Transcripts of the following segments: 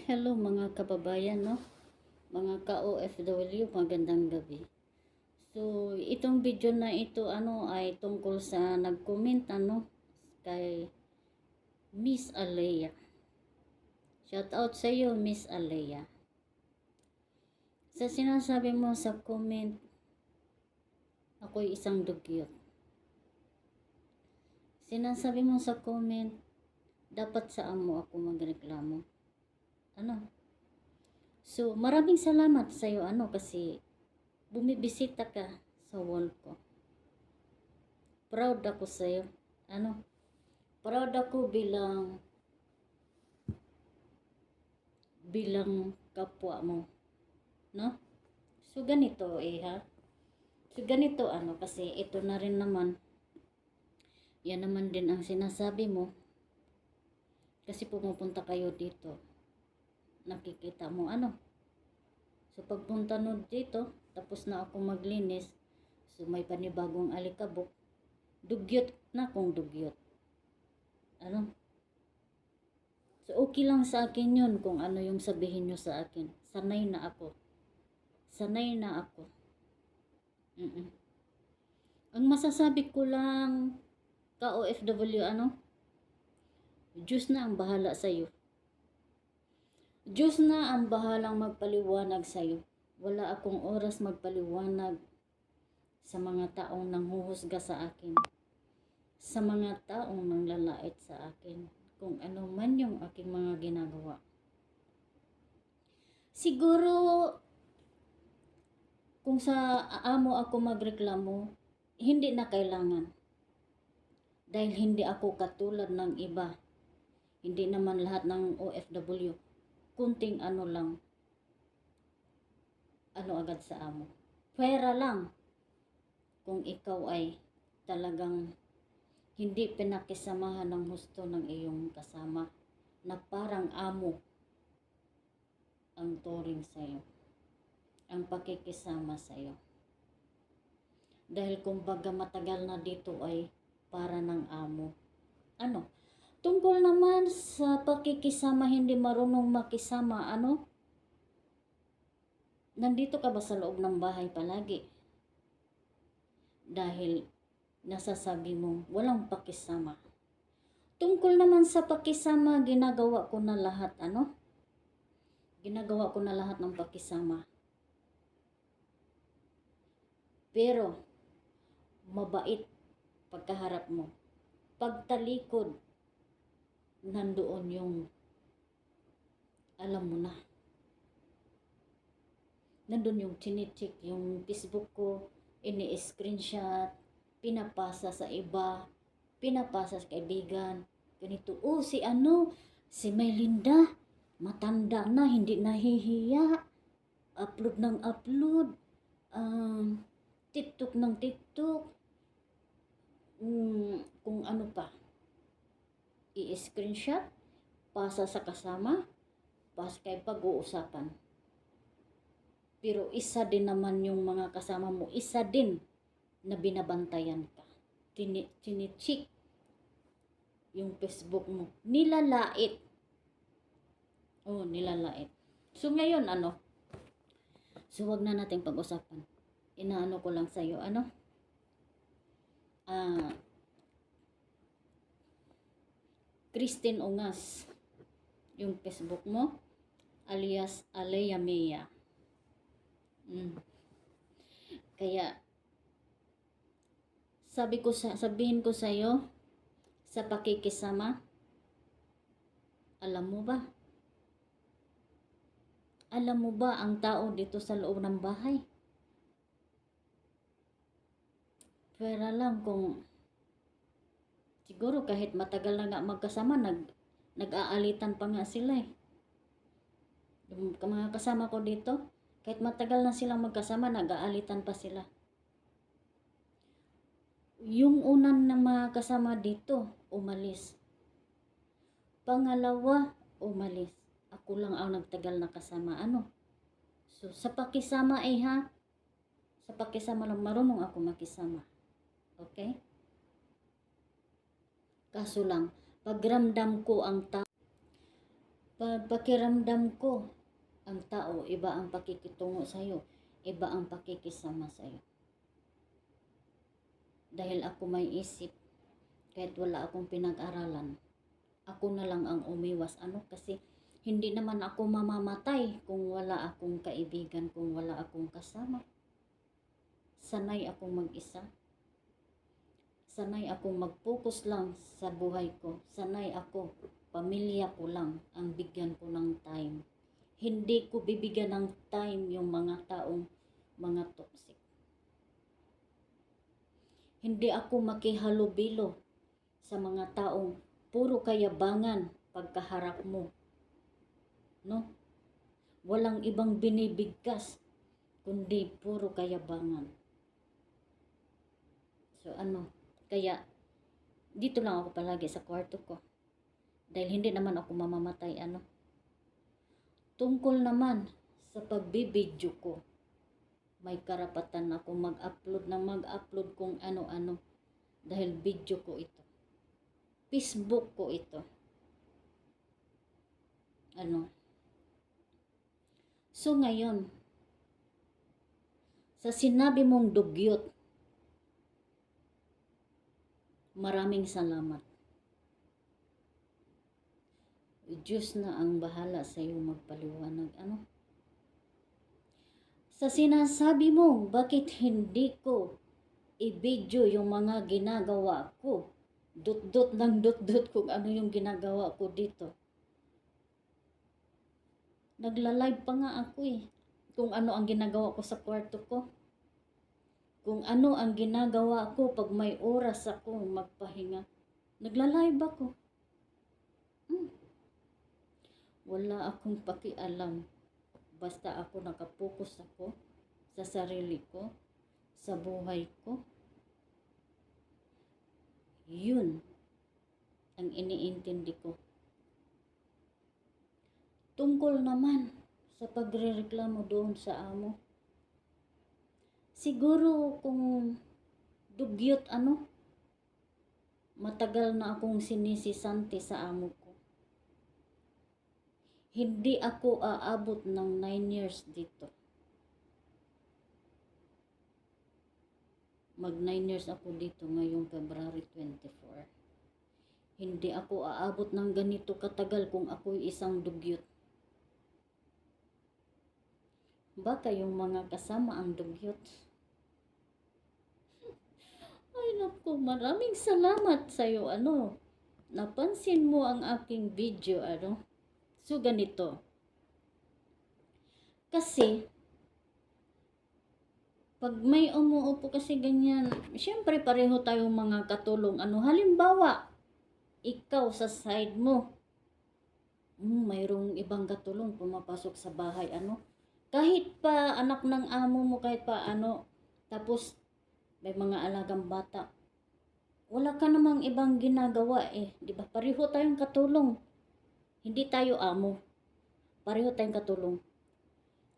Hello mga kababayan, no? Mga ka-OFW, magandang gabi. So, itong video na ito ay tungkol sa nag-comment kay Miss Alea. Shout out sa iyo, Miss Alea. Sa sinasabi mo sa comment, ako'y isang dugyot. Sinasabi mo sa comment, dapat sa amo ako magreklamo. So, maraming salamat sa iyo kasi bumibisita ka sa wall ko. Proud ako sa iyo. Proud ako bilang kapwa mo, no? So ganito ha. So ganito kasi ito na rin naman. Yan naman din ang sinasabi mo. Kasi pumupunta kayo dito. Nakikita mo So pagpunta no dito, tapos na ako maglinis. So may panibagong alikabok. Dugyot na kung dugyot. So okay lang sa akin yun kung ano yung sabihin nyo sa akin. Sanay na ako. Ang masasabi ko lang, ka-OFW Diyos na ang bahala sa'yo. Diyos na ang bahalang magpaliwanag sa'yo. Wala akong oras magpaliwanag sa mga taong nanghuhusga sa akin. Sa mga taong nanglalait sa akin. Kung ano man yung aking mga ginagawa. Siguro, kung sa amo ako magreklamo, hindi na kailangan. Dahil hindi ako katulad ng iba. Hindi naman lahat ng OFW. Kunting lang. Agad sa amo. Pera lang. Kung ikaw ay talagang hindi pinakisamahan ng husto ng iyong kasama na parang amo ang turing sa'yo. Ang pakikisama sa'yo. Dahil kumbaga matagal na dito ay para ng amo. Tungkol naman sa pakikisama, hindi marunong makisama, nandito ka ba sa loob ng bahay palagi? Dahil nasasabi mo, walang pakisama. Tungkol naman sa pakisama, ginagawa ko na lahat, Ginagawa ko na lahat ng pakisama. Pero, mabait pagkaharap mo. Pagtalikod, nandoon yung alam mo na. Nandun yung chinicheck yung Facebook ko, ini-screenshot, pinapasa sa iba, pinapasa sa kaibigan. Ganito, si Melinda, matanda na, hindi nahihiya. Upload ng upload. TikTok ng TikTok. Kung ano pa. I-screenshot, pasa sa kasama, pasa kay pag-uusapan. Pero isa din naman yung mga kasama mo, isa din na binabantayan ka. Chinichik yung Facebook mo. Nilalait. Nilalait. So ngayon, So wag na nating pag-usapan. Inaano ko lang sa'yo, Christine Ungas. Yung Facebook mo, alias Alea Mea. Kaya, sabihin ko sa'yo, sa pakikisama, alam mo ba ang tao dito sa loob ng bahay? Pera lang kung siguro kahit matagal na nga magkasama, nag-aalitan pa nga sila Yung mga kasama ko dito, kahit matagal na silang magkasama, nag-aalitan pa sila. Yung unan na mga kasama dito, umalis. Pangalawa, umalis. Ako lang ang nagtagal na kasama. So, sa pakisama sa pakisama lang, marunong ako makisama. Okay? Kaso lang, pagramdam ko ang Pakiramdam ko, ang tao, iba ang pakikitungo sa'yo, iba ang pakikisama sa'yo. Dahil ako may isip, kahit wala akong pinag-aralan, ako na lang ang umiwas. Kasi hindi naman ako mamamatay kung wala akong kaibigan, kung wala akong kasama. Sanay akong mag-isa. Sanay akong mag-focus lang sa buhay ko. Sanay ako, pamilya ko lang ang bigyan ko ng time. Hindi ko bibigyan ng time yung mga taong mga toxic. Hindi ako makihalubilo sa mga taong puro kayabangan pagkaharap mo. No? Walang ibang binibigkas kundi puro kayabangan. So kaya dito lang ako palagi sa kwarto ko. Dahil hindi naman ako mamamatay Tungkol naman sa pagbibidyo ko, may karapatan ako mag-upload kung ano-ano dahil video ko ito. Facebook ko ito. So ngayon, sa sinabi mong dugyot, maraming salamat. Diyos na ang bahala sa iyo magpaliwanag. Sa sinasabi mo, bakit hindi ko i-video yung mga ginagawa ko? Dot-dot ng dot-dot kung ano yung ginagawa ko dito. Nagla-live pa nga ako kung ano ang ginagawa ko sa kwarto ko. Kung ano ang ginagawa ko pag may oras ako magpahinga. Nagla-live ako. Wala akong pakialam. Basta ako nakapokus ako sa sarili ko, sa buhay ko. Yun ang iniintindi ko. Tungkol naman sa pagrereklamo doon sa amo. Siguro kung dugyot matagal na akong sinisisante sa amo ko. Hindi ako aabot ng 9 years dito. Mag 9 years ako dito ngayong February 24. Hindi ako aabot ng ganito katagal kung ako'y isang dugyot. Baka yung mga kasama ang dugyot. Ay naku, maraming salamat sa'yo napansin mo ang aking video So ganito. Kasi pag may umuupo kasi ganyan, syempre pareho tayong mga katulong. Halimbawa, ikaw sa side mo, mayroong ibang katulong pumapasok sa bahay, kahit pa anak ng amo mo, kahit pa tapos may mga alagang bata. Wala ka namang ibang ginagawa di ba? Pareho tayong katulong. Hindi tayo amo. Pareho tayong katulong.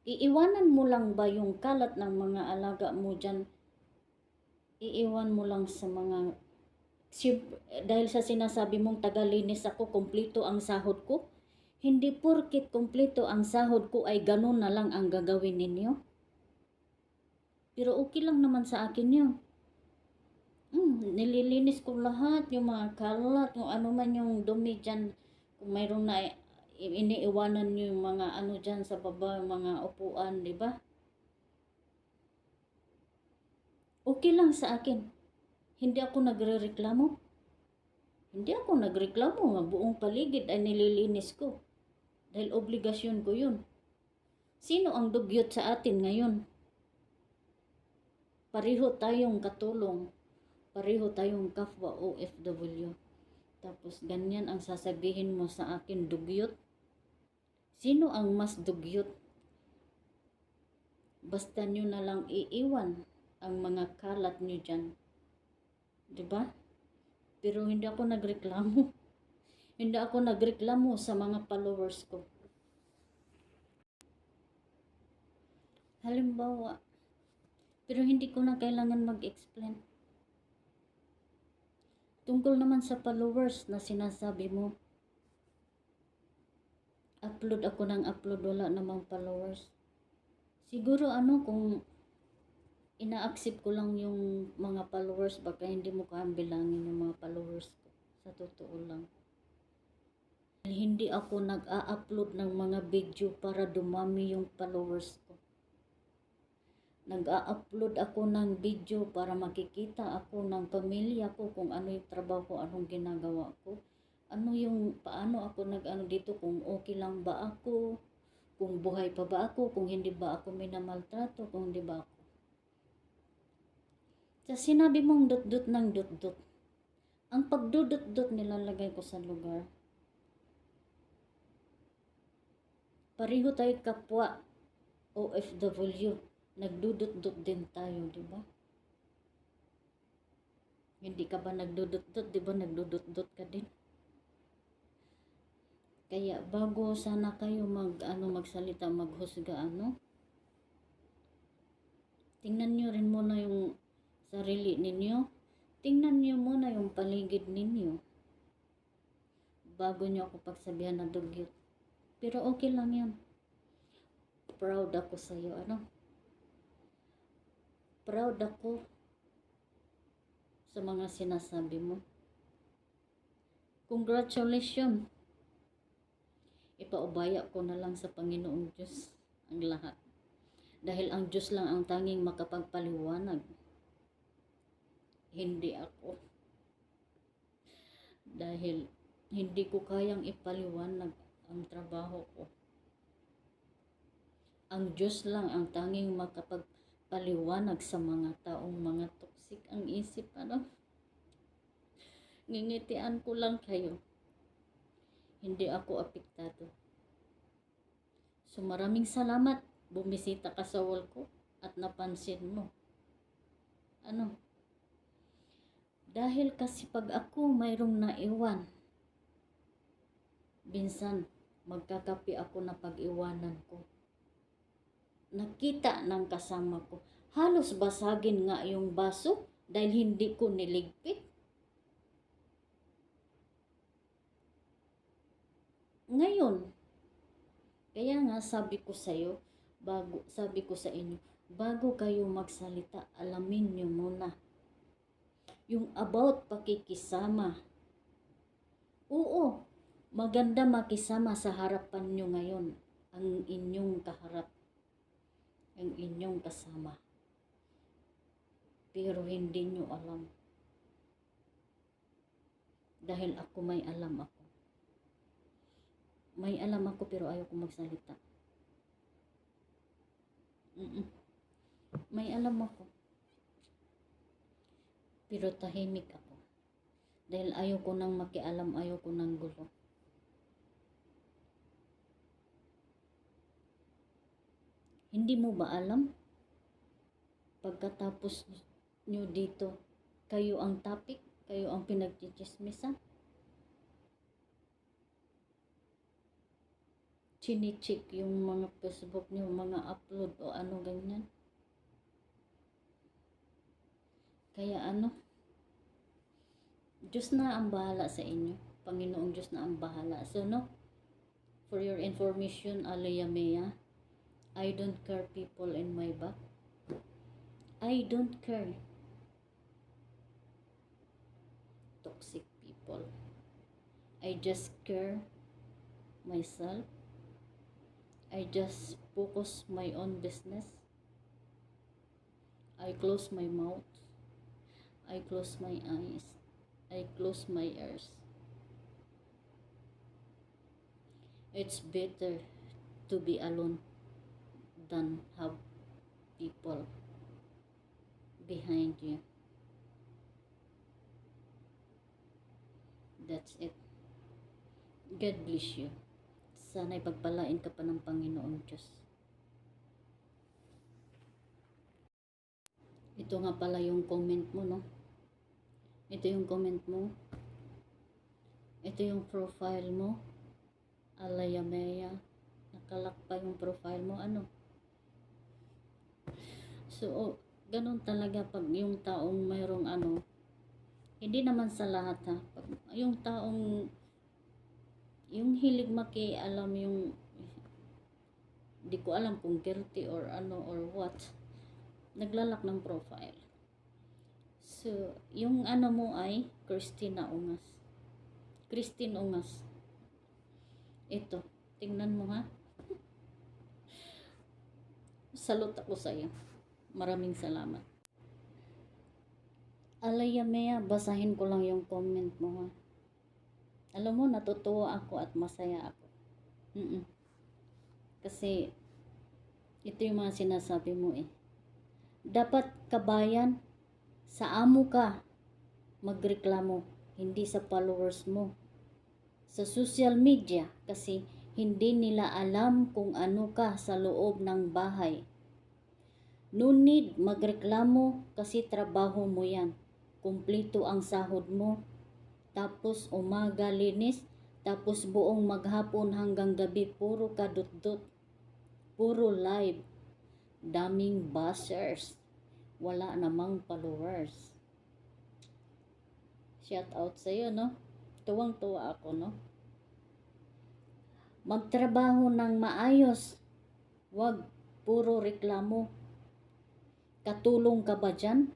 Iiwanan mo lang ba yung kalat ng mga alaga mo dyan? Iiwan mo lang sa mga... Dahil sa sinasabi mong tagalinis ako, kumpleto ang sahod ko? Hindi porkit kumpleto ang sahod ko ay ganun na lang ang gagawin ninyo. Pero okay lang naman sa akin yun. Nililinis ko lahat, yung mga kalat, yung man yung dumi dyan. Kung mayroon na iniiwanan nyo yung mga dyan sa baba, mga upuan, di ba? Okay lang sa akin. Hindi ako nagrereklamo. Hindi ako nagreklamo. Buong paligid ay nililinis ko. Dahil obligasyon ko yun. Sino ang dugyot sa atin ngayon? Pareho tayong katulong. Pareho tayong kapwa OFW. Tapos ganyan ang sasabihin mo sa akin, dugyot? Sino ang mas dugyot? Basta nyo na lang iiwan ang mga kalat nyo dyan. Diba? Pero hindi ako nagreklamo. Hindi ako nagreklamo sa mga followers ko. Halimbawa, pero hindi ko na kailangan mag-explain. Tungkol naman sa followers na sinasabi mo, upload ako ng upload, wala namang followers. Siguro kung ina-accept ko lang yung mga followers, baka hindi mo kaambilangin yung mga followers ko. Sa totoo lang. Hindi ako nag-a-upload ng mga video para dumami yung followers ko. Nag-a-upload ako ng video para makikita ako ng pamilya ko kung ano yung trabaho ko, anong ginagawa ko. Paano ako nag-ano dito, kung okay lang ba ako, kung buhay pa ba ako, kung hindi ba ako minamaltrato, kung hindi ba ako. Sa sinabi mong dot-dot ng dot-dot, ang pagdudot-dot nilalagay ko sa lugar. Pareho tayo kapwa OFW, nagdudot-dot din tayo, di ba? Hindi ka ba nagdudot-dot, di ba nagdudot-dot ka din? Kaya bago sana kayo magsalita, maghusga, tingnan nyo rin muna yung sarili ninyo. Tingnan nyo muna yung paligid ninyo bago nyo ako pagsabihan na dugyot. Pero okay lang yan. Proud ako sa'yo, Proud ako sa mga sinasabi mo. Congratulations. Ipaubaya ko na lang sa Panginoong Diyos ang lahat. Dahil ang Diyos lang ang tanging makapagpaliwanag. Hindi ako. Dahil hindi ko kayang ipaliwanag ang trabaho ko. Ang Diyos lang ang tanging makapagpaliwanag sa mga taong mga toksik ang isip, Ngingitian ko lang kayo. Hindi ako apektado. So maraming salamat. Bumisita ka sa wall ko at napansin mo. Dahil kasi pag ako mayroong naiwan, minsan magkakapi ako na pag-iwanan ko. Nakita ng kasama ko, halos basagin nga yung baso dahil hindi ko niligpit. Ngayon, kaya nga sabi ko sa inyo, bago kayo magsalita, alamin nyo muna yung about pakikisama. Oo, maganda makisama sa harapan nyo ngayon, ang inyong kaharap, ang inyong kasama. Pero hindi nyo alam. Dahil ako may alam ako. May alam ako pero ayaw ko magsalita. May alam ako. Pero tahimik ako. Dahil ayaw ko nang makialam, ayaw ko nang gulo. Hindi mo ba alam? Pagkatapos nyo dito, kayo ang topic, kayo ang pinagchichismisan. Chinichik yung mga Facebook nyo, mga upload o ganyan. Kaya Diyos na ang bahala sa inyo. Panginoong Diyos na ang bahala. So for your information, Alayamea, I don't care people in my back. I don't care toxic people. I just care myself. I just focus my own business. I close my mouth. I close my eyes. I close my ears. It's better to be alone than have people behind you. That's it. God bless you. Sana'y pagpalain ka pa ng Panginoong Diyos. Ito nga pala yung comment mo, Ito yung comment mo. Ito yung profile mo. Alayamea. Nakalak pa yung profile mo, So, ganun talaga pag yung taong mayroong hindi naman sa lahat, ha. Pag yung taong yung hilig makialam yung, di ko alam kung guilty or ano or what, naglalak ng profile. So, yung ano mo ay Christine Ungas. Ito, tingnan mo ha. Salute ako sa'yo. Maraming salamat. Alaya Mea, basahin ko lang yung comment mo ha. Alam mo, natutuwa ako at masaya ako. Kasi, ito yung mga sinasabi mo eh. Dapat kabayan, sa amo ka magreklamo, hindi sa followers mo. Sa social media, kasi hindi nila alam kung ano ka sa loob ng bahay. No need magreklamo kasi trabaho mo yan. Kumplito ang sahod mo. Tapos umaga linis, tapos buong maghapon hanggang gabi puro kadot-dot, puro live, daming buzzers, wala namang followers. Shout out sa'yo, no? Tuwang-tuwa ako, no? Magtrabaho ng maayos, wag puro reklamo. Katulong ka ba dyan?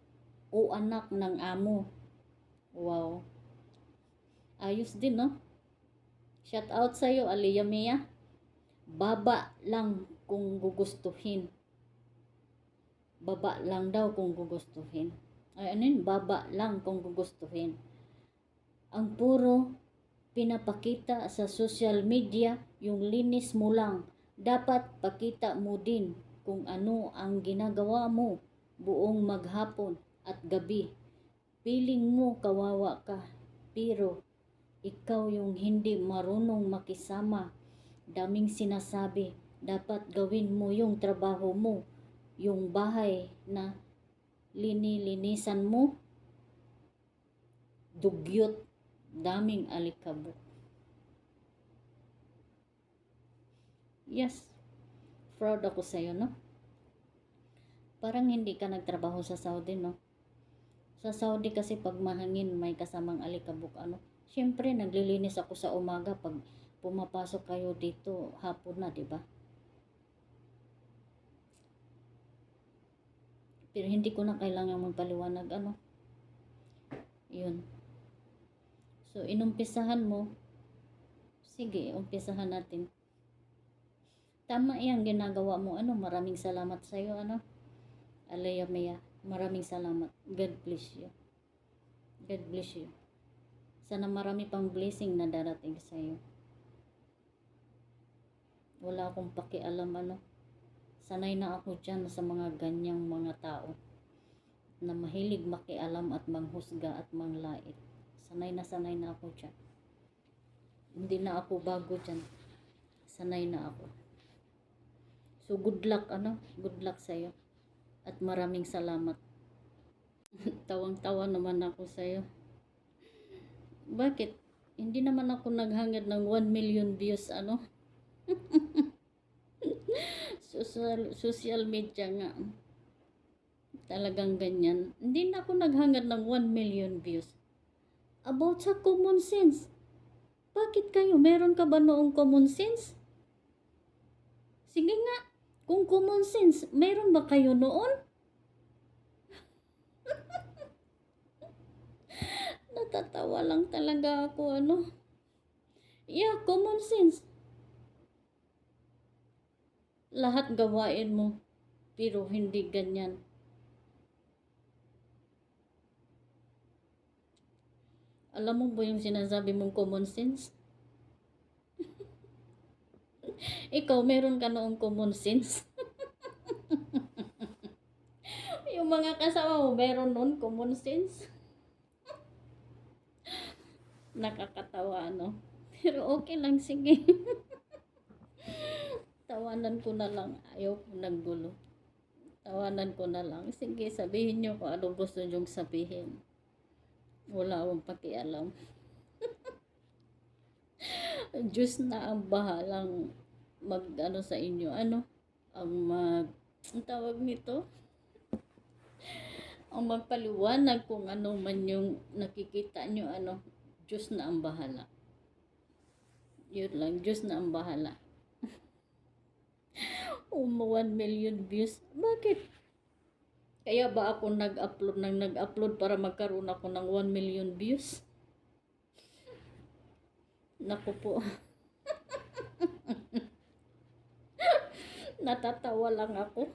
O anak ng amo? Wow. Ayos din, no? Shout out sa'yo, Aliyah Mea. Baba lang kung gugustuhin. Baba lang daw kung gugustuhin. Ay, ano yun? Baba lang kung gugustuhin. Ang puro pinapakita sa social media, yung linis mo lang. Dapat pakita mo din kung ano ang ginagawa mo buong maghapon at gabi. Piling mo kawawa ka, pero ikaw yung hindi marunong makisama. Daming sinasabi, dapat gawin mo yung trabaho mo. Yung bahay na linilinisan mo, dugyot, daming alikabok. Yes, proud ako sa'yo, no? Parang hindi ka nagtrabaho sa Saudi, no? Sa Saudi kasi pag mahangin, may kasamang alikabok, ano? Siyempre, naglilinis ako sa umaga. Pag pumapasok kayo dito, hapon na, di ba? Pero hindi ko na kailangan magpaliwanag, ano? Yun. So, inumpisahan mo. Sige, umpisahan natin. Tama yung ginagawa mo, ano? Maraming salamat sa'yo, ano? Aliyah Mea, maraming salamat. God bless you. God bless you. Sana marami pang blessing na darating sa iyo. Wala akong pakialam, ano. Sanay na ako dyan sa mga ganyang mga tao na mahilig makialam at manghusga at manglait. Sanay na ako dyan. Hindi na ako bago dyan. Sanay na ako. So good luck, ano. Good luck sa iyo. At maraming salamat. Tawang-tawa naman ako sa iyo. Bakit? Hindi naman ako naghangad ng 1 million views, ano? social media nga. Talagang ganyan. Hindi na ako naghangad ng 1 million views. About sa common sense. Bakit kayo? Meron ka ba noong common sense? Sige nga. Kung common sense, meron ba kayo noon? Natatawa lang talaga ako, ano. Yeah, common sense. Lahat gawain mo, pero hindi ganyan. Alam mo ba yung sinasabi mong common sense? Ikaw, meron ka noong common sense? Yung mga kasama mo, meron noon common sense? Nakakatawa, no? Pero okay lang, sige. Tawanan ko na lang. Ayaw ko naggulo. Tawanan ko na lang. Sige, sabihin nyo kung ano gusto nyong sabihin. Wala akong pakialam. Diyos na ang bahalang ano sa inyo. Ano? Ang tawag nito? Ang magpaliwanag kung ano man yung nakikita nyo, ano. Diyos na ang bahala. Yun lang, Diyos na ang bahala. 1 million views. Bakit? Kaya ba ako nag-upload para magkaroon ako ng 1 million views? Naku po. Natatawa lang ako.